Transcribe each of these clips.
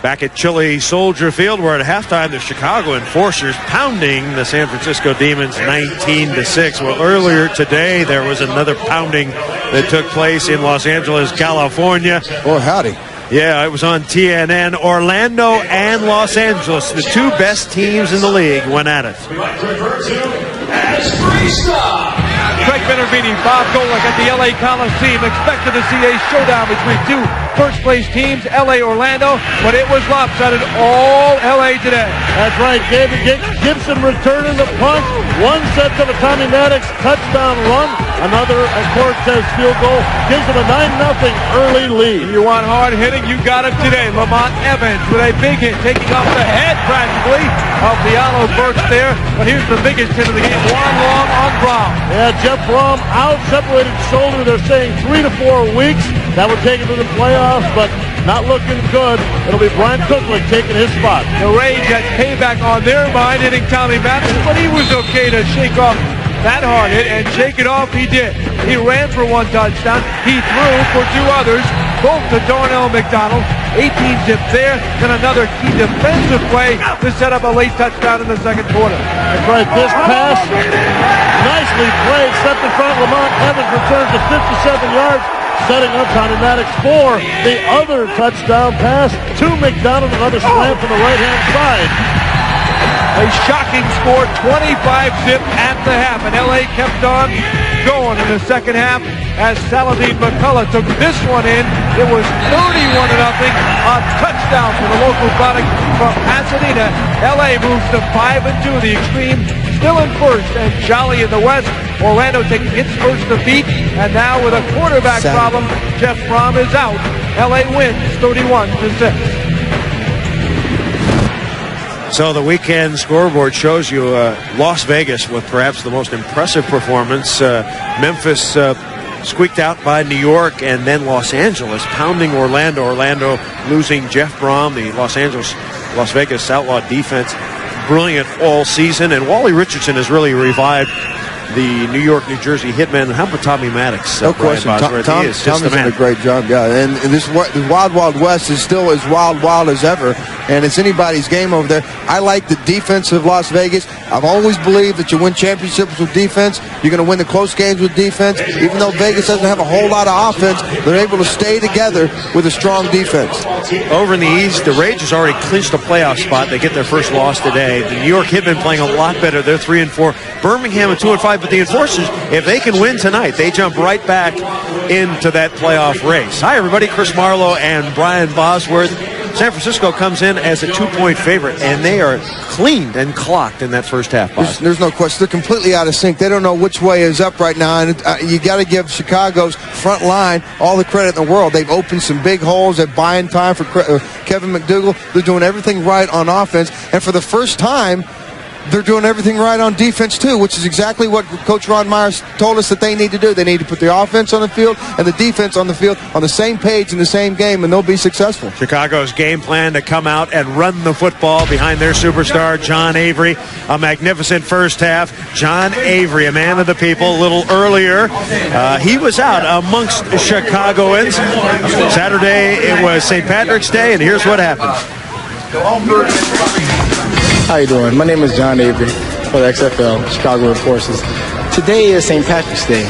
Back at Chile Soldier Field, where at halftime the Chicago Enforcers pounding the San Francisco Demons 19-6. Well, earlier today there was another pounding that took place in Los Angeles, California. Oh, howdy. Yeah, it was on TNN. Orlando and Los Angeles, the two best teams in the league, went at it. Craig Benervini, Bob Golick at the LA Coliseum, expected to see a showdown between two first-place teams, LA Orlando, but it was lopsided all LA today. That's right, Gibson returning the punt. One sets of a Tommy Maddox touchdown run. Another, of course, says field goal. Gives them a 9-0 early lead. If you want hard hitting, you got it today. Lamont Evans with a big hit, taking off the head practically of Diallo Burks there. But here's the biggest hit of the game, one long on Brown. Yeah, Jeff Brom out, separated shoulder. They're saying 3 to 4 weeks. That would take him to the playoffs, but not looking good. It'll be Brian Cooklick taking his spot. The Rays got payback on their mind, hitting Tommy Maddox, but he was okay to shake off that hard hit, and shake it off he did. He ran for one touchdown. He threw for two others, both to Darnell McDonald. 18 zip there, then another key defensive play to set up a late touchdown in the second quarter. That's right, this pass, nicely played, stepped in front. Lamont Evans returns to 57 yards, setting up Tommy Maddox for the other touchdown pass to McDonald, another slam from the right-hand side. A shocking score, 25-zip at the half, and LA kept on going in the second half as Saladin McCullough took this one in. It was 31-0, a touchdown for the local product from Pasadena. LA moves to 5-2. The Xtreme still in first and Jolly in the west. Orlando taking its first defeat, and now with a quarterback problem, Jeff Brom is out. LA wins 31-6. So the weekend scoreboard shows you Las Vegas with perhaps the most impressive performance. Memphis squeaked out by New York, and then Los Angeles pounding Orlando. Orlando losing Jeff Brom, the Las Vegas Outlaw defense, brilliant all season. And Wally Richardson has really revived the New York, New Jersey hitman. How about Tommy Maddox? No question. Tommy's done a great job, yeah. And this Wild Wild West is still as wild as ever, and it's anybody's game over there. I like the defense of Las Vegas. I've always believed that you win championships with defense. You're going to win the close games with defense. Even though Vegas doesn't have a whole lot of offense, they're able to stay together with a strong defense. Over in the East, the Rangers already clinched a playoff spot. They get their first loss today. The New York Hitmen playing a lot better. They're 3-4. Birmingham at 2-5. But the Enforcers, if they can win tonight, they jump right back into that playoff race. Hi, everybody. Chris Marlowe and Brian Bosworth. San Francisco comes in as a 2-point favorite, and they are cleaned and clocked in that first half. There's no question. They're completely out of sync. They don't know which way is up right now, and you got to give Chicago's front line all the credit in the world. They've opened some big holes. They're buying time for Kevin McDougal. They're doing everything right on offense, and for the first time, they're doing everything right on defense, too, which is exactly what Coach Ron Myers told us that they need to do. They need to put the offense on the field and the defense on the field on the same page in the same game, and they'll be successful. Chicago's game plan to come out and run the football behind their superstar, John Avery. A magnificent first half. John Avery, a man of the people, a little earlier. He was out amongst Chicagoans. Saturday, it was St. Patrick's Day, and here's what happened. How you doing? My name is John Avery for the XFL, Chicago Enforcers. Today is St. Patrick's Day,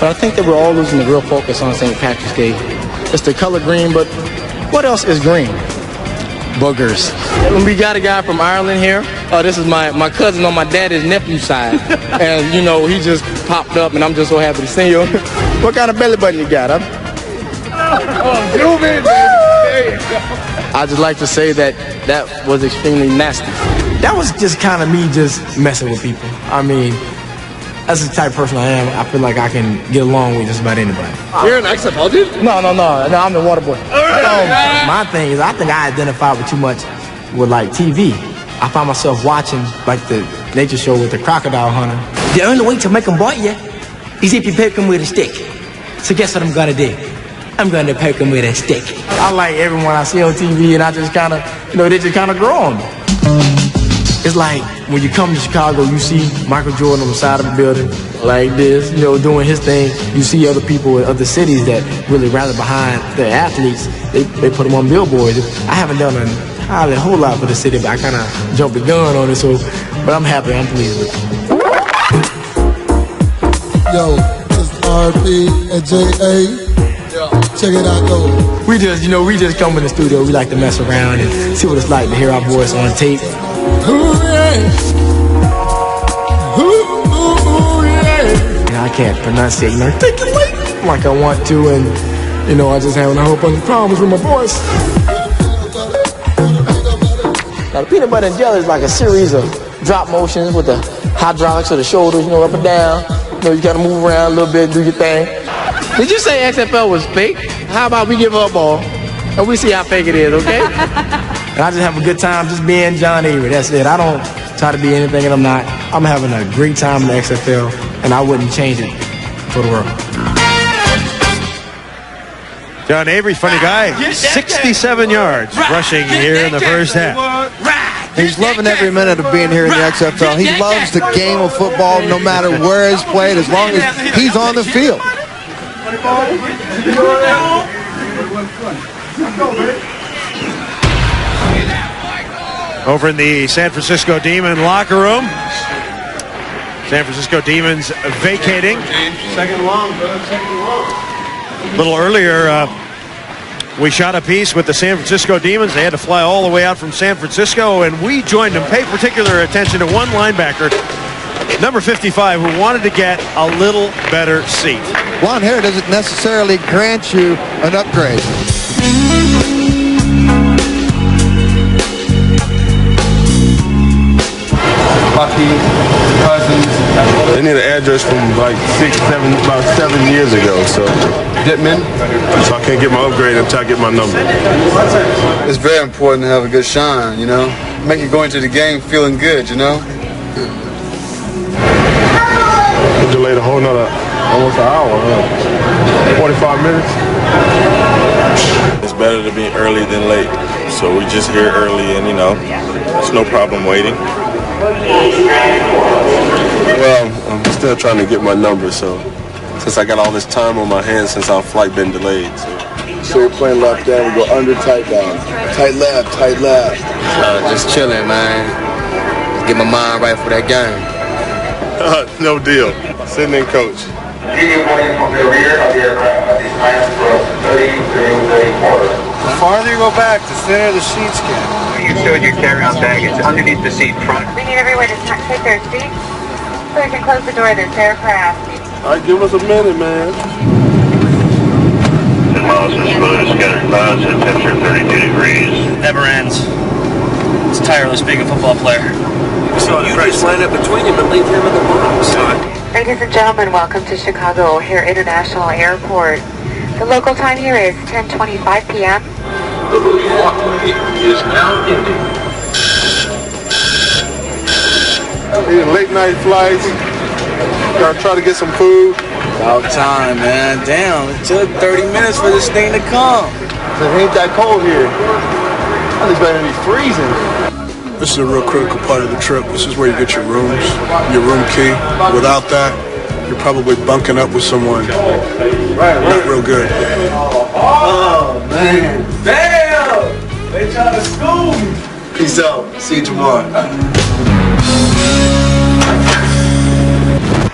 but I think that we're all losing the real focus on St. Patrick's Day. It's the color green, but what else is green? Boogers. We got a guy from Ireland here. This is my cousin on my daddy's nephew side, and you know he just popped up, and I'm just so happy to see you. What kind of belly button you got, huh? Oh, zoom in, baby. There you go. I'd just like to say that was extremely nasty. That was just kind of me just messing with people. I mean, that's the type of person I am. I feel like I can get along with just about anybody. You're an XFL dude? No, I'm the water boy. My thing is, I think I identify with too much with like TV. I find myself watching like the nature show with the crocodile hunter. The only way to make them bite you is if you poke them with a stick. So guess what I'm gonna do? I'm gonna poke them with a stick. I like everyone I see on TV, and I just kind of, they just kind of grow on me. It's like when you come to Chicago, you see Michael Jordan on the side of the building. like this, you know, doing his thing. You see other people in other cities that really rally behind their athletes. They put them on billboards. I haven't done a whole lot for the city, but I kind of jumped the gun on it. But I'm happy. I'm pleased with it. Yo, this is RP and JA. Check it out, though. We just come in the studio. We like to mess around and see what it's like to hear our voice on tape. I can't pronunciate and articulate like I want to, and I just having a whole bunch of problems with my voice. Now the peanut butter and jelly is like a series of drop motions with the hydraulics of the shoulders, up and down. You gotta move around a little bit, do your thing. Did you say XFL was fake? How about we give up all and we see how fake it is, okay? And I just have a good time just being John Avery. That's it. I don't try to be anything that I'm not. I'm having a great time in the XFL, and I wouldn't change it for the world. John Avery, funny guy, 67 yards rushing here in the first half. He's loving every minute of being here in the XFL. He loves the game of football no matter where it's played, as long as he's on the field. Over in the San Francisco Demon locker room. San Francisco Demons vacating. Second long, brother. Second long. A little earlier, we shot a piece with the San Francisco Demons. They had to fly all the way out from San Francisco, and we joined them. Pay particular attention to one linebacker, number 55, who wanted to get a little better seat. Blonde hair doesn't necessarily grant you an upgrade. Bucky, Cousins. They need an address from like about 7 years ago. So Dittman. So I can't get my upgrade until I get my number. It's very important to have a good shine, Make you go into the game feeling good, Delayed a whole nother almost an hour, 45 minutes. It's better to be early than late. So we just here early, and it's no problem waiting. Well, I'm still trying to get my number, so since I got all this time on my hands since our flight been delayed. So you're playing left down, we go under, tight down. Tight left, tight left. Just chilling, man. Just get my mind right for that game. No deal. Sitting in, coach. From the rear of the aircraft at these times from 30 through 34. The farther you go back, the thinner the seats get. You stowed your carry-on baggage underneath the seat front. We need everyone to take their seats so we can close the door of this aircraft. All right, give us a minute, man. 10 miles of smooth scattered clouds and temperature 32 degrees. Never ends. It's tireless being a football player. So you just line up between him and leave him in the box. Ladies and gentlemen, welcome to Chicago O'Hare International Airport. The local time here is 10:25 p.m. The walkway is now ending. These late night flights. Gotta try to get some food. About time, man. Damn, it took 30 minutes for this thing to come. It ain't that cold here. I think it's better to be freezing. This is a real critical part of the trip. This is where you get your rooms, your room key. Without that, you're probably bunking up with someone not real good. Oh, man. Damn! They trying to school me. Peace out. See you tomorrow.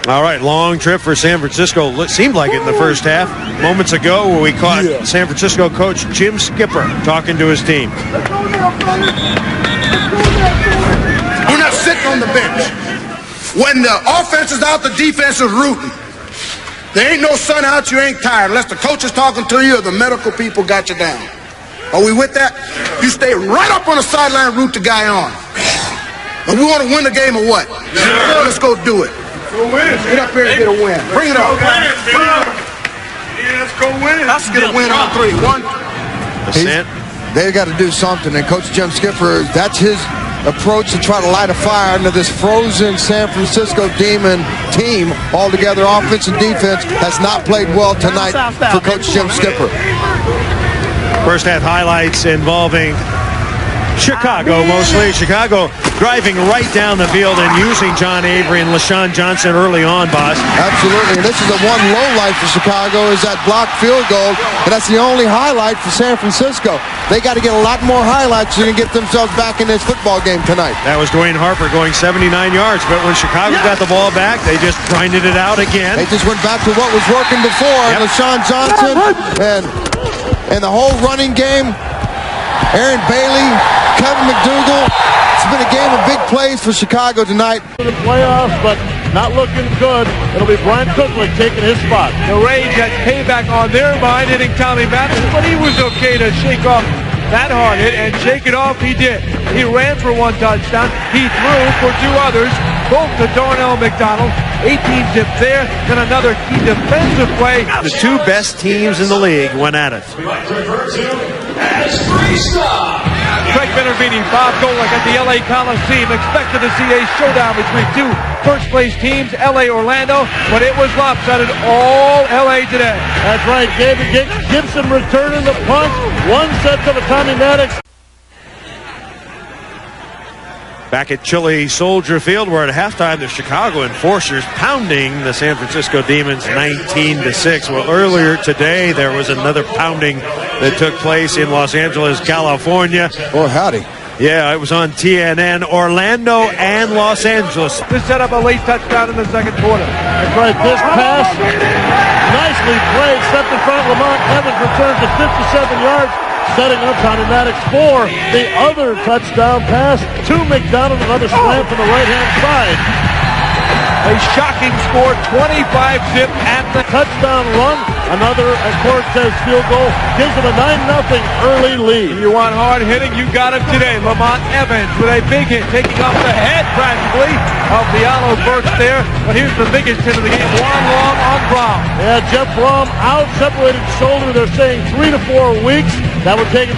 All right, long trip for San Francisco. It seemed like it in the first half. Moments ago where we caught San Francisco coach Jim Skipper talking to his team. We're not sitting on the bench. When the offense is out, the defense is rooting. There ain't no sun out, you ain't tired, unless the coach is talking to you or the medical people got you down. Are we with that? You stay right up on the sideline, root the guy on. And we want to win the game or what? Yeah. Let's go do it. Go win. Get up here and get a win. Bring it up. Yeah, let's go win. Let's get a win on 3. 1. They've got to do something, and Coach Jim Skipper, that's his approach to try to light a fire into this frozen San Francisco Demon team. Altogether, offense and defense has not played well tonight for Coach Jim Skipper. First half highlights involving Chicago mostly. Chicago driving right down the field and using John Avery and LeShon Johnson early on, boss. Absolutely. And this is the one low light for Chicago is that blocked field goal. And that's the only highlight for San Francisco. They got to get a lot more highlights to get themselves back in this football game tonight. That was Dwayne Harper going 79 yards. But when Chicago got the ball back, they just grinded it out again. They just went back to what was working before. Yep. LeShon Johnson and the whole running game. Aaron Bailey, Kevin McDougal. It's been a game of big plays for Chicago tonight. The playoffs, but not looking good. It'll be Brian Cooklick taking his spot. The Rage had payback on their mind, hitting Tommy Mathis, but he was okay to shake off that hard hit, and shake it off he did. He ran for 1 touchdown. He threw for 2 others, both to Darnell McDonald. 18 zip there, then another key defensive play. The 2 best teams in the league went at it. Craig Benervini, Bob Golick at the LA Coliseum, expected to see a showdown between 2 first-place teams, LA Orlando, but it was lopsided all LA today. That's right, David Gibson returning the punt. 1 set to the Tommy Maddox. Back at Chile Soldier Field, where at halftime the Chicago Enforcers pounding the San Francisco Demons 19-6. Well, earlier today there was another pounding that took place in Los Angeles, California. Oh, howdy. Yeah, it was on TNN. Orlando and Los Angeles. This set up a late touchdown in the second quarter. That's right, this pass, nicely played, stepped in front. Lamont Evans returns to 57 yards. Setting up Tommy Maddox for the other touchdown pass to McDonald. Another slam from the right-hand side. A shocking score, 25 zip at the touchdown run. Another Cortez field goal gives them a 9-0 early lead. You want hard hitting, you got him today. Lamont Evans with a big hit, taking off the head practically of Diallo Burks there. But here's the biggest hit of the game, Juan Long on Brown. Yeah, Jeff Brom out, separated shoulder. They're saying 3 to 4 weeks. That would take him